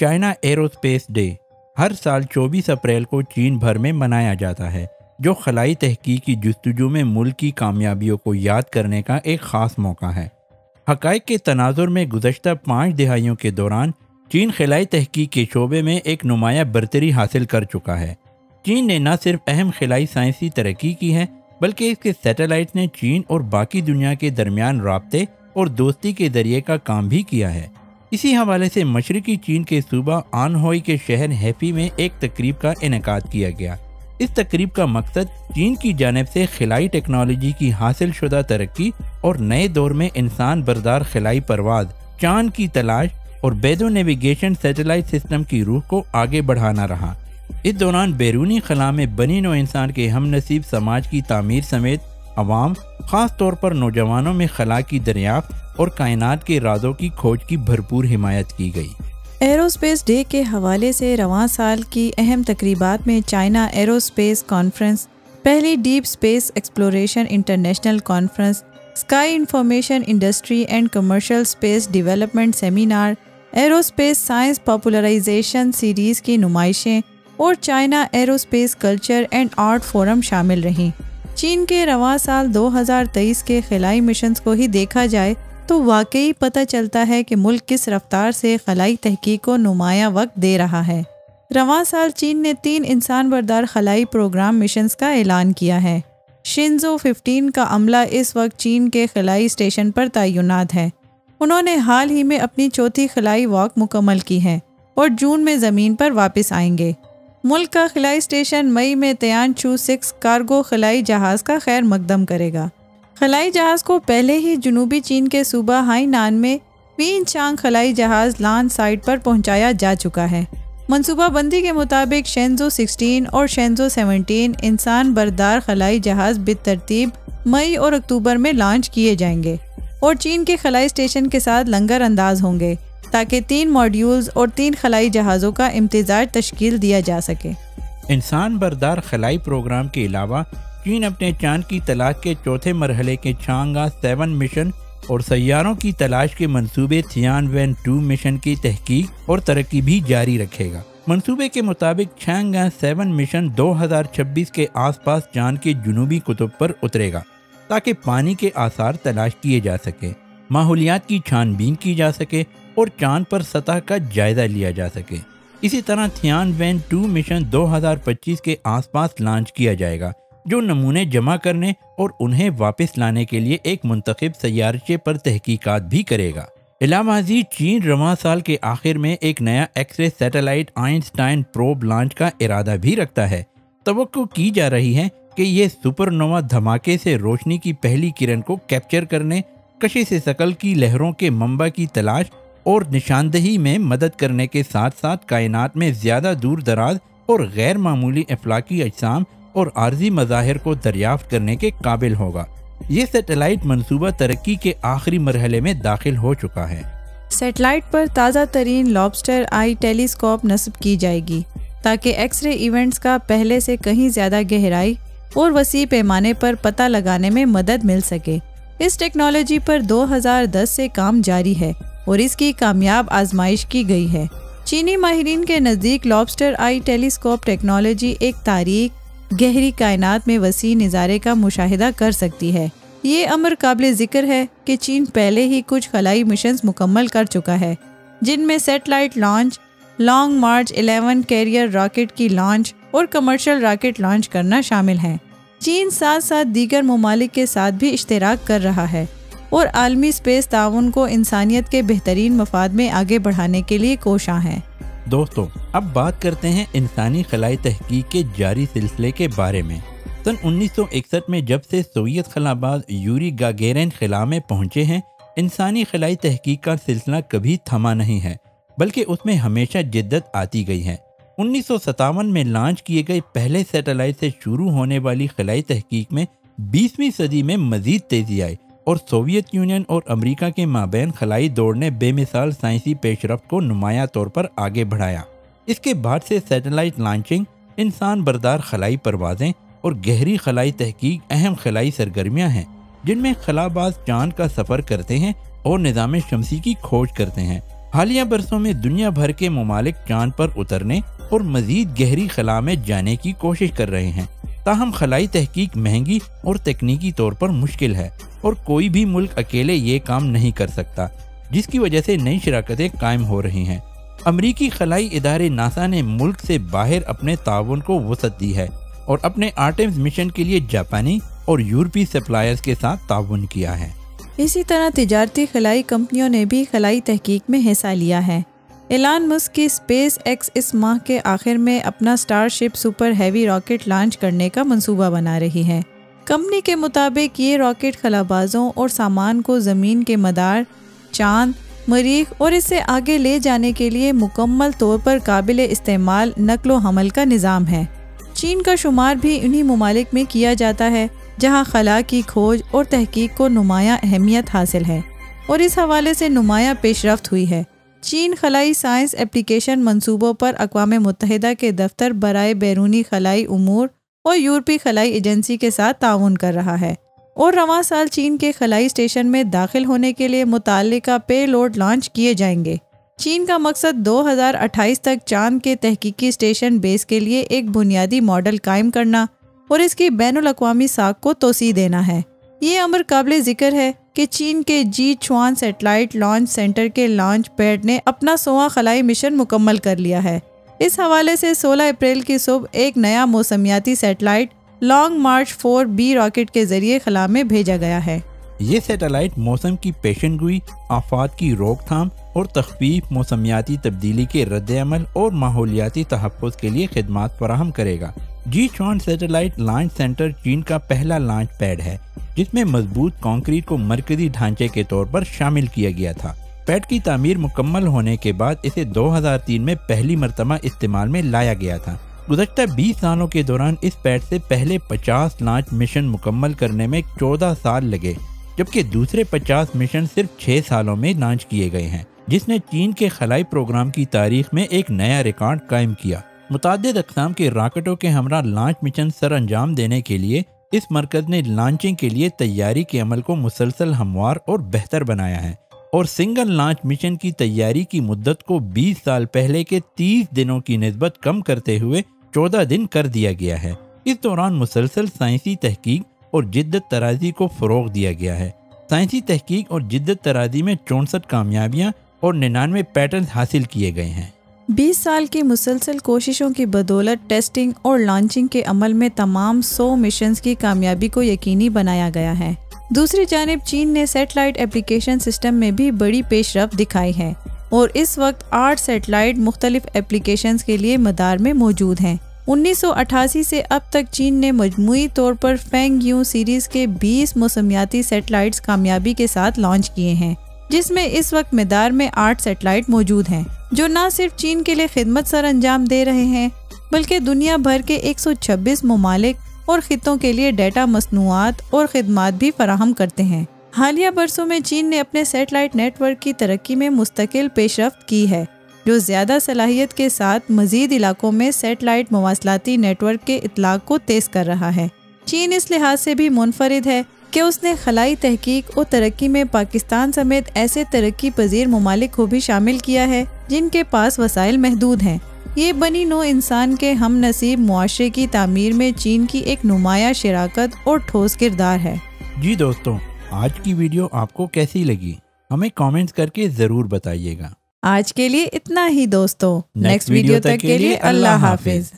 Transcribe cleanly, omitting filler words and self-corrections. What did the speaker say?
China aerospace day ہر سال 24 April کو چین بھر میں منایا جاتا ہے، جو خلائی تحقیق کی جستجو میں ملک کی کامیابیوں کو یاد کرنے کا ایک خاص موقع ہے۔ حقائق کے تناظر میں گزشتہ 5 دہائیوں کے دوران چین خلائی تحقیق کے شعبے میں ایک نمایاں برتری حاصل کر چکا ہے۔ چین نے نہ صرف اہم خلائی سائنسی ترقی کی ہے، بلکہ اس کے سیٹلائٹ نے چین اور باقی دنیا کے درمیان رابطے اور دوستی کے ذریعے کا کام بھی کیا ہے۔ اسی حوالے سے مشرقی چین کے صوبہ آنہوئی کے شہر ہیفی میں ایک تقریب کا انعقاد کیا گیا۔ اس تقریب کا مقصد چین کی جانب سے خلائی ٹیکنالوجی کی حاصل شدہ ترقی اور نئے دور میں انسان بردار خلائی پرواز، چاند کی تلاش اور بیدو نیویگیشن سیٹلائٹ سسٹم کی روح کو آگے بڑھانا رہا۔ اس دوران بیرونی خلا میں بنی نوع انسان کے ہم نصیب سماج کی تعمیر سمیت عوام، خاص طور پر نوجوانوں میں خلا کی دریافت اور کائنات کے رازوں کی کھوج کی بھرپور حمایت کی گئی۔ ایروسپیس ڈے کے حوالے سے رواں سال کی اہم تقریبات میں چائنا ایروسپیس کانفرنس، پہلی deep space exploration international conference, sky information industry and commercial space development seminar, aerospace science popularization series کی نمائشیں اور China aerospace culture and art forum شامل رہیں۔ چین کے رواں سال 2023 کے خلائی مشنز کو ہی دیکھا جائے تو واقعی پتہ چلتا ہے کہ ملک کس رفتار سے خلائی تحقیق کو نمایاں وقت دے رہا ہے۔ رواں سال چین نے 3 انسان بردار خلائی پروگرام مشنز کا اعلان کیا ہے۔ شنزو 15 کا عملہ اس وقت چین کے خلائی اسٹیشن پر تعینات ہے۔ انہوں نے حال ہی میں اپنی 4تھی خلائی واک مکمل کی ہے اور جون میں زمین پر واپس آئیں گے۔ ملک کا خلائی اسٹیشن مئی میں تیانچو 6 کارگو خلائی جہاز کا خیر مقدم کرے گا۔ خلائی جہاز کو پہلے ہی جنوبی چین کے صوبہ ہائینان میں وین چانگ خلائی جہاز لانچ سائٹ پر پہنچایا جا چکا ہے۔ منصوبہ بندی کے مطابق شینزو 16 اور شینزو 17 انسان بردار خلائی جہاز بالترتیب مئی اور اکتوبر میں لانچ کیے جائیں گے اور چین کے خلائی اسٹیشن کے ساتھ لنگر انداز ہوں گے تاکہ 3 ماڈیولز اور 3 خلائی جہازوں کا امتزاج تشکیل دیا جا سکے۔ انسان بردار خلائی پروگرام کے علاوہ چین اپنے چاند کی تلاش کے 4تھے مرحلے کے چانگا 7 مشن اور سیاروں کی تلاش کے منصوبے تھیان وین 2 مشن کی تحقیق اور ترقی بھی جاری رکھے گا۔ منصوبے کے مطابق چانگا 7 مشن 2026 کے آس پاس چاند کے جنوبی قطب پر اترے گا تاکہ پانی کے آثار تلاش کیے جا سکے، ماحولیات کی چھان بین کی جا سکے اور چاند پر سطح کا جائزہ لیا جا سکے۔ اسی طرح تھیان وین 2 مشن 2025 کے آس پاس لانچ کیا جائے گا، جو نمونے جمع کرنے اور انہیں واپس لانے کے لیے ایک منتخب سیارچے پر تحقیقات بھی کرے گا۔ علاوہ ازیں چین رواں سال کے آخر میں ایک نیا X ray satellite Einstein probe launch کا ارادہ بھی رکھتا ہے۔ توقع کی جا رہی ہے کہ یہ سپر نووا دھماکے سے روشنی کی پہلی کرن کو کیپچر کرنے، کشش ثقل کی لہروں کے منبع کی تلاش اور نشاندہی میں مدد کرنے کے ساتھ ساتھ کائنات میں زیادہ دور دراز اور غیر معمولی افلاکی اجسام اور عارضی مظاہر کو دریافت کرنے کے قابل ہوگا۔ یہ سیٹلائٹ منصوبہ ترقی کے آخری مرحلے میں داخل ہو چکا ہے۔ سیٹلائٹ پر تازہ ترین لابسٹر آئی ٹیلیسکوپ نصب کی جائے گی تاکہ ایکس رے ایونٹس کا پہلے سے کہیں زیادہ گہرائی اور وسیع پیمانے پر پتہ لگانے میں مدد مل سکے۔ اس ٹیکنالوجی پر 2010 سے کام جاری ہے اور اس کی کامیاب آزمائش کی گئی ہے۔ چینی ماہرین کے نزدیک لابسٹر آئی ٹیلیسکوپ ٹیکنالوجی ایک تاریک، گہری کائنات میں وسیع نظارے کا مشاہدہ کر سکتی ہے۔ یہ امر قابل ذکر ہے کہ چین پہلے ہی کچھ خلائی مشنز مکمل کر چکا ہے، جن میں satellite launch, long march 11 carrier rocket کی لانچ اور کمرشل راکٹ لانچ کرنا شامل ہیں۔ چین ساتھ ساتھ دیگر ممالک کے ساتھ بھی اشتراک کر رہا ہے اور عالمی اسپیس تعاون کو انسانیت کے بہترین مفاد میں آگے بڑھانے کے لیے کوشاں ہے۔ دوستو، اب بات کرتے ہیں انسانی خلائی تحقیق کے جاری سلسلے کے بارے میں۔ سن 1961 میں جب سے سوویت خلا باز یوری گاگیرین خلا میں پہنچے ہیں، انسانی خلائی تحقیق کا سلسلہ کبھی تھما نہیں ہے، بلکہ اس میں ہمیشہ جدت آتی گئی ہے۔ 1957 میں لانچ کیے گئے پہلے سیٹلائٹ سے شروع ہونے والی خلائی تحقیق میں 20ویں صدی میں مزید تیزی آئی اور سوویت یونین اور امریکہ کے مابین خلائی دوڑ نے بے مثال سائنسی پیش رفت کو نمایاں طور پر آگے بڑھایا۔ اس کے بعد سے سیٹلائٹ لانچنگ، انسان بردار خلائی پروازیں اور گہری خلائی تحقیق اہم خلائی سرگرمیاں ہیں، جن میں خلا باز چاند کا سفر کرتے ہیں اور نظام شمسی کی کھوج کرتے ہیں۔ حالیہ برسوں میں دنیا بھر کے ممالک چاند پر اترنے اور مزید گہری خلا میں جانے کی کوشش کر رہے ہیں، تاہم خلائی تحقیق مہنگی اور تکنیکی طور پر مشکل ہے اور کوئی بھی ملک اکیلے یہ کام نہیں کر سکتا، جس کی وجہ سے نئی شراکتیں قائم ہو رہی ہیں۔ امریکی خلائی ادارے ناسا نے ملک سے باہر اپنے تعاون کو وسعت دی ہے اور اپنے آرٹمس مشن کے لیے جاپانی اور یورپی سپلائرز کے ساتھ تعاون کیا ہے۔ اسی طرح تجارتی خلائی کمپنیوں نے بھی خلائی تحقیق میں حصہ لیا ہے۔ ایلان مسک کی اسپیس ایکس اس ماہ کے آخر میں اپنا اسٹار شپ سپر ہیوی راکٹ لانچ کرنے کا منصوبہ بنا رہی ہے۔ کمپنی کے مطابق یہ راکٹ خلابازوں اور سامان کو زمین کے مدار، چاند، مریخ اور اس سے آگے لے جانے کے لیے مکمل طور پر قابل استعمال نقل و حمل کا نظام ہے۔ چین کا شمار بھی انہی ممالک میں کیا جاتا ہے جہاں خلا کی کھوج اور تحقیق کو نمایاں اہمیت حاصل ہے اور اس حوالے سے نمایاں پیش رفت ہوئی ہے۔ چین خلائی سائنس ایپلیکیشن منصوبوں پر اقوام متحدہ کے دفتر برائے بیرونی خلائی امور اور یورپی خلائی ایجنسی کے ساتھ تعاون کر رہا ہے اور رواں سال چین کے خلائی اسٹیشن میں داخل ہونے کے لیے متعلقہ پے لوڈ لانچ کیے جائیں گے۔ چین کا مقصد 2028 تک چاند کے تحقیقی اسٹیشن بیس کے لیے ایک بنیادی ماڈل قائم کرنا اور اس کی بین الاقوامی ساکھ کو توسیع دینا ہے۔ یہ امر قابل ذکر ہے کہ چین کے جی چوان سیٹلائٹ لانچ سینٹر کے لانچ پیڈ نے اپنا 100واں خلائی مشن مکمل کر لیا ہے۔ اس حوالے سے 16 اپریل کی صبح ایک نیا موسمیاتی satellite long march 4B rocket کے ذریعے خلا میں بھیجا گیا ہے۔ یہ سیٹلائٹ موسم کی پیشن گوئی، آفات کی روک تھام اور تخفیف، موسمیاتی تبدیلی کے رد عمل اور ماحولیاتی تحفظ کے لیے خدمات فراہم کرے گا۔ جی چوان سیٹلائٹ لانچ سینٹر چین کا پہلا لانچ پیڈ ہے جس میں مضبوط کانکریٹ کو مرکزی ڈھانچے کے طور پر شامل کیا گیا تھا۔ پیڈ کی تعمیر مکمل ہونے کے بعد اسے 2003 میں پہلی مرتبہ استعمال میں لایا گیا تھا۔ گزشتہ 20 سالوں کے دوران اس پیڈ سے پہلے 50 لانچ مشن مکمل کرنے میں 14 سال لگے، جبکہ دوسرے 50 مشن صرف 6 سالوں میں لانچ کیے گئے ہیں، جس نے چین کے خلائی پروگرام کی تاریخ میں ایک نیا ریکارڈ قائم کیا۔ متعدد اقسام کے راکٹوں کے ہمراہ لانچ مشن سر انجام دینے کے لیے اس مرکز نے لانچنگ کے لیے تیاری کے عمل کو مسلسل ہموار اور بہتر بنایا ہے اور سنگل لانچ مشن کی تیاری کی مدت کو 20 سال پہلے کے 30 دنوں کی نسبت کم کرتے ہوئے 14 دن کر دیا گیا ہے۔ اس دوران مسلسل سائنسی تحقیق اور جدت طرازی کو فروغ دیا گیا ہے۔ سائنسی تحقیق اور جدت طرازی میں 64 کامیابیاں اور 99 پیٹنٹ حاصل کیے گئے ہیں۔ 20 سال کی مسلسل کوششوں کی بدولت ٹیسٹنگ اور لانچنگ کے عمل میں تمام 100 مشنز کی کامیابی کو یقینی بنایا گیا ہے۔ دوسری جانب چین نے سیٹلائٹ ایپلیکیشن سسٹم میں بھی بڑی پیش رفت دکھائی ہے اور اس وقت 8 سیٹلائٹ مختلف ایپلیکیشنز کے لیے مدار میں موجود ہیں۔ 1988 سے اب تک چین نے مجموعی طور پر فینگ یو سیریز کے 20 موسمیاتی سیٹلائٹس کامیابی کے ساتھ لانچ کیے ہیں، جس میں اس وقت مدار میں 8 سیٹلائٹ موجود ہیں جو نہ صرف چین کے لیے خدمت سر انجام دے رہے ہیں بلکہ دنیا بھر کے 126 ممالک اور خطوں کے لیے ڈیٹا مصنوعات اور خدمات بھی فراہم کرتے ہیں۔ حالیہ برسوں میں چین نے اپنے سیٹلائٹ نیٹ ورک کی ترقی میں مستقل پیش رفت کی ہے، جو زیادہ صلاحیت کے ساتھ مزید علاقوں میں سیٹلائٹ مواصلاتی نیٹ ورک کے اطلاق کو تیز کر رہا ہے۔ چین اس لحاظ سے بھی منفرد ہے کہ اس نے خلائی تحقیق اور ترقی میں پاکستان سمیت ایسے ترقی پذیر ممالک کو بھی شامل کیا ہے جن کے پاس وسائل محدود ہیں۔ یہ بنی نوع انسان کے ہم نصیب معاشرے کی تعمیر میں چین کی ایک نمایاں شراکت اور ٹھوس کردار ہے۔ جی دوستوں، آج کی ویڈیو آپ کو کیسی لگی؟ ہمیں کامنٹس کر کے ضرور بتائیے گا۔ آج کے لیے اتنا ہی دوستوں، نیکسٹ ویڈیو تک کے لیے اللہ حافظ۔